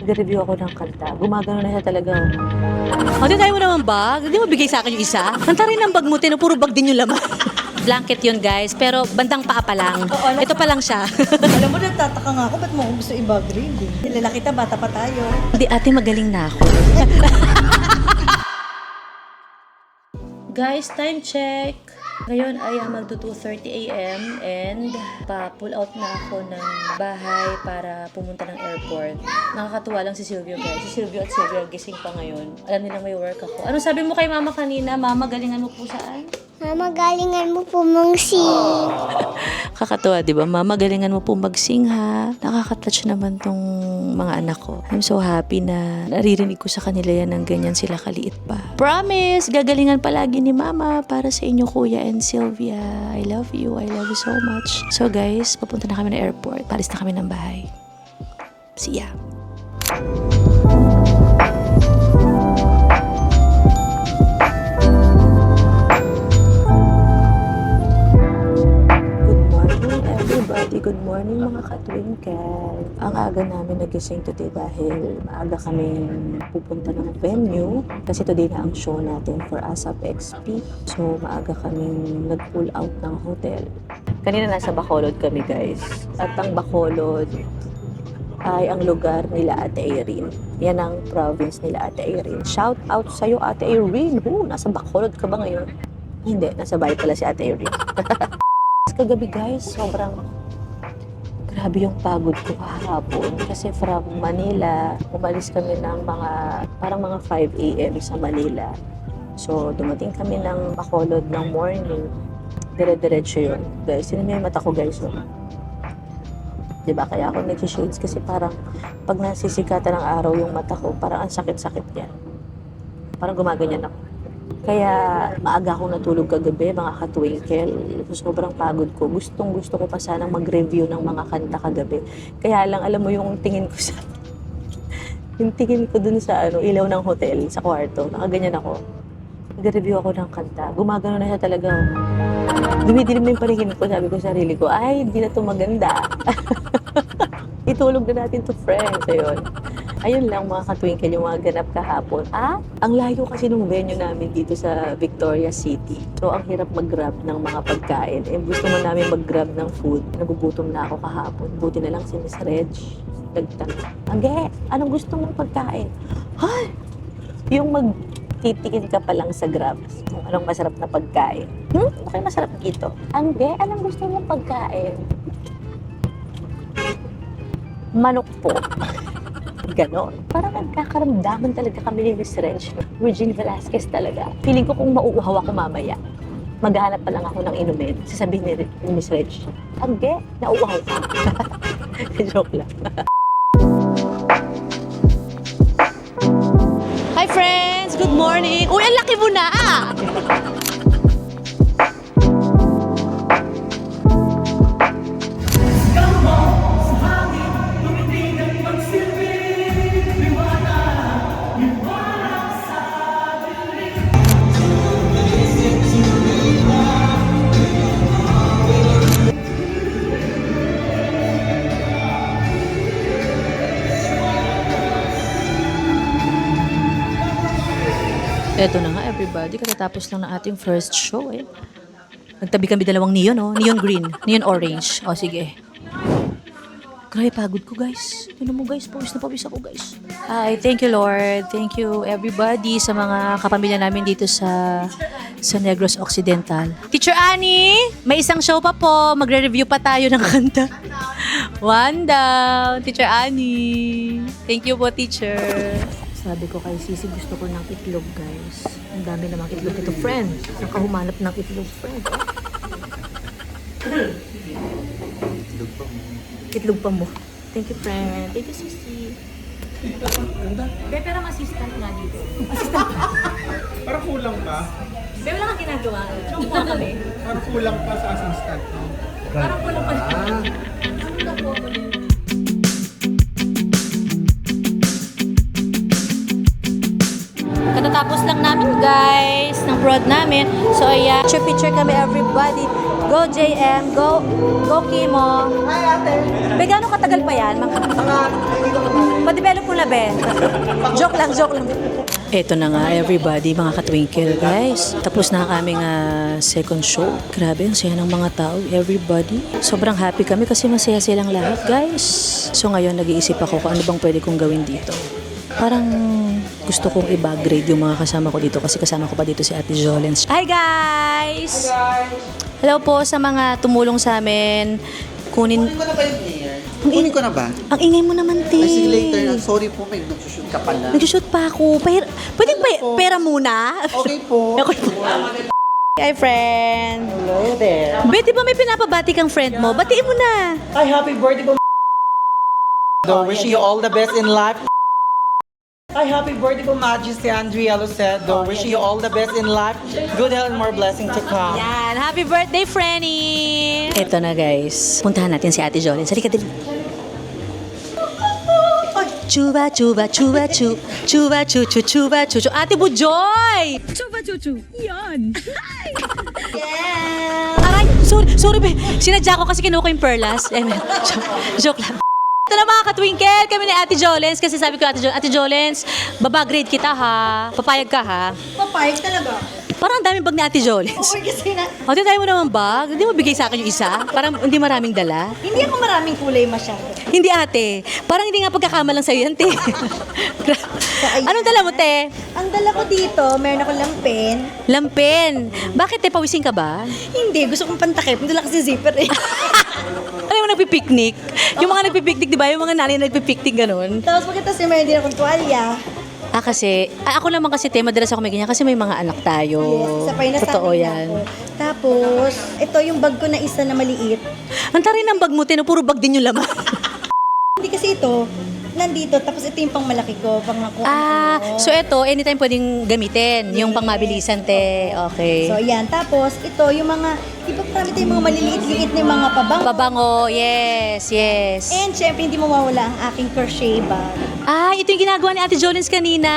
Nag-review ako ng kanta. Gumagano na siya talaga. O, di tayo mo naman bag? Hindi mo bigay sa akin yung isa? Kanta rin ang bag mo, puro bag din yung laman. Blanket yun, guys, pero bandang paa pa lang. Ito pa lang siya. Alam mo, nagtataka nga ako, ba't mo ako gusto i-bag rin? Kilala kita, bata pa tayo. Hindi, ate, magaling na ako. Guys, time check. Ngayon ay magto 2:30 a.m. and pa-pull out na ako ng bahay para pumunta ng airport. Nakakatuwa lang si Silvio, guys. Si Silvio at Silvia gising pa ngayon. Alam nilang may work ako. Ano sabi mo kay mama kanina? Mama, galingan mo po saan? Mama, galingan mo po mangsing. Kakatuwa, di ba? Mama, galingan mo po mag-sing, ha? Nakaka-touch naman tong mga anak ko. I'm so happy na naririnig ko sa kanila yan ng ganyan sila kaliit pa. Promise! Gagalingan palagi ni Mama para sa inyo, Kuya and Sylvia. I love you. I love you so much. So guys, papunta na kami ng airport. Palis na kami ng bahay. See ya! Good morning mga ka-twinkle. Ang aga namin nagising today dahil maaga kami pupunta ng venue kasi today na ang show natin for ASAP XP. So maaga kami nag-pull out ng hotel. Kanina nasa Bacolod kami, guys. At ang Bacolod ay ang lugar nila Ate Irene. Yan ang province nila Ate Irene. Shout out sa'yo, Ate Irene. Nasa Bacolod ka ba ngayon? Hindi, nasa bahay pala si Ate Irene. Kagabi, guys, sobrang grabe yung pagod ko kahapon kasi from Manila, umalis kami ng parang mga 5 a.m. sa Manila. So, dumating kami ng Bacolod ng morning. Dire-diretso yun. Guys, yun yung mata ko, guys. Diba? Kaya ako nag-shades kasi parang pag nasisikatan ng araw yung mata ko, parang ang sakit-sakit yan. Parang gumaganyan ako. Kaya maaga akong natulog kagabi, mga ka-twinkle. Sobrang pagod ko. Gustong-gusto ko pa sanang mag-review ng mga kanta kagabi. Kaya lang, alam mo yung tingin ko sa... yung tingin ko dun sa ilaw ng hotel, sa kwarto. Nakaganyan ako. Nag-review ako ng kanta. Gumagano na siya talaga. Dumidilim na yung paningin ko. Sabi ko sa sarili ko, ay, hindi na ito maganda. Itulog na natin to friends. Ayun lang mga ka-twinkle, yung mga ganap kahapon. Ang layo kasi nung venue namin dito sa Victoria City. So, ang hirap mag-grab ng mga pagkain. Gusto mo namin mag-grab ng food. Nagugutom na ako kahapon. Buti na lang si Miss Reg. Nagtanong, Angge, anong gusto mong pagkain? Ay! Yung magtitikin ka pa lang sa Grab. Kung anong masarap na pagkain. Okay, masarap dito. Angge, anong gusto mong pagkain? Manok po. Ganon. Parang nagkakaramdaman talaga kami ni Miss Reg. Regine Velasquez talaga. Feeling ko kung mauuhaw ako mamaya, maghahanap pa lang ako ng inumin. Sasabihin ni Miss Reg, Angge, nauuhaw ka. Joke lang. Hi, friends! Good morning! Uy, ang laki mo na, Eto na nga, everybody. Katatapos lang ng ating first show, Nagtabi kami dalawang neon, Neon green, neon orange. O, sige. Grabe, pagod ko, guys. Tignan mo, guys. Pawis na pawis ako, guys. Hi, thank you, Lord. Thank you, everybody, sa mga kapamilya namin dito sa Negros Occidental. Teacher Annie, may isang show pa po. Magre-review pa tayo ng kanta. One down. Teacher Annie. Thank you po, teacher. Sabi ko kay Sisi, gusto ko ng itlog, guys. Ang dami namang itlog ito, friend. Nakahumanap ng itlog, friend. Itlog pa mo. Thank you, friend. Thank you, Sisi. Pero assistant nga dito. Assistant ka. Parang kulang pa. Wala kang ginagawa. Joke lang kami. Parang kulang pa sa assistant. Parang kulang pa. Katatapos lang namin, guys, ng prod namin. So, ayan, picture kami, everybody. Go, JM. Go Kimo. Hi, ate. Gano'ng katagal pa yan? Pa-develop mo mo na, Ben. Joke lang. Eto na nga, everybody, mga ka-twinkle, guys. Tapos na kaming second show. Grabe, ang saya ng mga tao, everybody. Sobrang happy kami kasi masaya silang lahat, guys. So ngayon, nag-iisip ako kung ano bang pwede kong gawin dito. Parang gusto kong i-backgrade yung mga kasama ko dito kasi kasama ko pa dito si Ate Jolens. Hi, guys! Hello po sa mga tumulong sa amin. Kunin Kunin ko na ba yung player? Kunin ko na ba? Ang ingay mo naman, te. Ay, sige later na. Sorry po, may nagsushoot ka pala. Nag-shoot pa ako. Pwede pera muna? Okay po. Okay po. Hi, friend. Hello there. Be, di ba may pinapabati kang friend mo? Batiin mo na. Ay, happy birthday po. Wishing you all the best in life. Hi, happy birthday po, Majesty Andrea Lucedo. Wishing you all the best in life. Good health and more blessing to come. Yan. Happy birthday, Frenny! Eto na, guys. Puntahan natin si Ate Jolene. Salika, dali. Chuba, chuba, chuba, chu. Chuba, chu, chu, chuba, chu, chu. Ate Bujoy! Chuba, chu, chu. Yan. Aray, sorry, be. Sinadya ko kasi kinuha ko yung perlas. Joke lang. Ito na mga ka-twinkle, kami ni Ate Jolens kasi sabi ko, Ate Jolens, babagrade kita ha. Papayag ka ha. Papayag talaga. Parang ang daming bag ni Ate Jolens. Oo, kasi na, Ate, tayo mo naman bag. Hindi mo bigay sa akin yung isa. Parang hindi maraming dala. hindi ako maraming kulay masyado. Hindi ate. Parang hindi nga pagkakamalang sa'yo yan, te. ayan. Anong dala mo, te? Ang dala ko dito, meron ako lang pen. Lampen. Bakit, te? Pawising ka ba? Hindi, gusto kong pantakip. Ang dala kasi zipper eh. Ano yung nagpipiknik? Yung mga nagpipiknik, di ba? Yung mga nanay nagpipiknik ganun. Tapos pagkatapos meron din akong tuwalya. Kasi, ako naman kasi, te, madalas ako may ganyan kasi may mga anak tayo. Yes, isa pa yung nasabi Totoo niya yan. ako. Tapos, ito yung bag ko na isa na maliit. Ang tarin ng bag mo, te, no? Puro bag din yung laman. Hindi kasi ito, nandito. Tapos ito yung pang malaki ko, pang ako. So eto, anytime pwedeng gamitin. Yung pang mabilisan, te. Okay. So, yan. Tapos, ito yung mga, di ba marami tayong mga maliliit-liit na yung mga pabango. Pabango, yes. And syempre, hindi mawawala ang aking crochet bag. Ito yung ginagawa ni Ate Jolens kanina.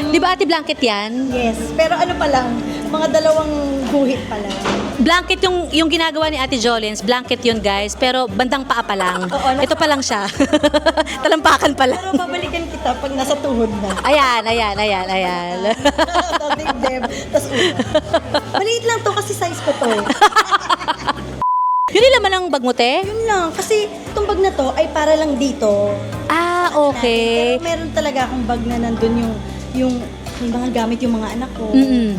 Di ba, Ate, blanket yan? Yes. Pero ano pa lang, mga dalawang guhit pa lang. Blanket yung ginagawa ni Ate Jolens. Blanket yun, guys. Pero bandang paa pa lang. Oo, Ito pa lang siya. Talampakan pa lang. Pero babalikan kita pag nasa tuhod na. Ayan. Tapos dibdib, tapos ulo. Maliit lang to kasi size ko to. Yun yung laman ng bag mo, te? Yun lang, kasi itong bag na to ay para lang dito. Okay. Pero meron talaga akong bag na nandun yung may mga gamit yung mga anak ko.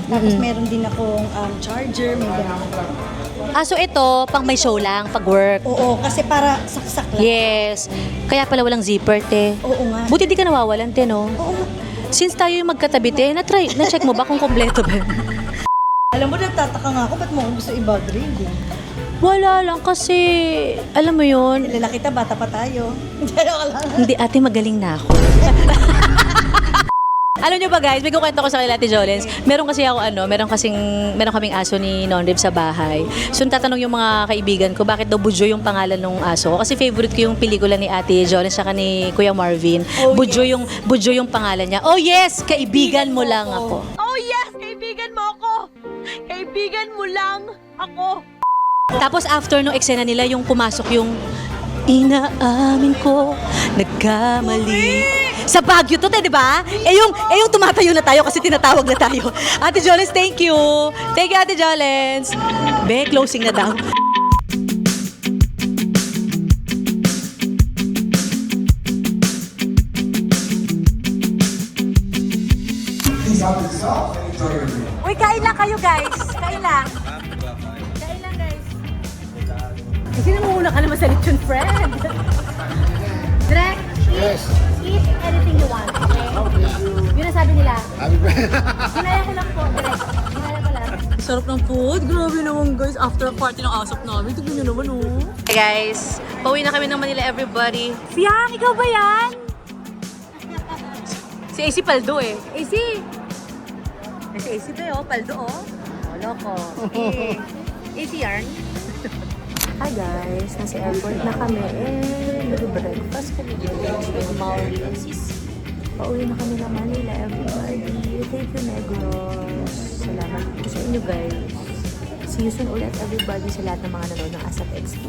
Tapos meron din akong charger, may gamit. So ito, pang may show lang, pag work. Oo, kasi para saksak lang. Yes. Kaya pala walang zipper, te. Oo nga. Buti di ka nawawalan, te, no? Oo nga. Since tayo yung magkatabi, te, na-check mo ba kung kompleto ba? Alam mo, nagtataka nga ako, ba't mo ako gusto i-bagrade eh? Wala lang kasi, alam mo yun, Lalaki kita, bata pa tayo. Pero ka lang. hindi ate, magaling na ako. Alam niyo ba guys, may kukwento ko sa kanila Ate Jolens. Meron kaming aso ni Nonrib sa bahay. So tatanong yung mga kaibigan ko, bakit daw Bujoy yung pangalan ng aso ko? Kasi favorite ko yung pelikula ni Ate Jolens saka ni Kuya Marvin. Oh, Bujoy yung pangalan niya. Oh yes, kaibigan mo lang ako. Oh yes, kaibigan mo ako! Kaibigan mo lang ako! Tapos after nung eksena nila, yung pumasok yung inaamin ko, nagkamali. Sa Baguio to, di ba? Yung tumatayo na tayo kasi tinatawag na tayo. Ate Jolens, thank you. Thank you, Ate Jolens. Be, closing na daw. Uy, kain lang kayo, guys. Kain lang. Kain lang, guys. Sino mo muna ka naman sa lechon, friend? Direk, eat anything you want, okay? Yun ang sabi nila. Ginaya ko lang po, Direk. Ginaya ko lang. Sarap ng food. Grabe naman, guys. After party ng asap namin, tignan nyo naman, oh. Hey, guys. Pauwi na kami ng Manila, everybody. Fiang, ikaw ba yan? Si AC Paldo, eh. AC! Si AC ba, oh? Paldo, oh. Loko. AC yarn. Hi guys, nasa airport na kami nag-breakfast kami with Maui and Sisi. Pauwi na kami ng Manila, everybody. Thank you, Negros. Salamat sa inyo guys. See you soon ulit, everybody, sa lahat ng mga nanonood ng ASAP XP.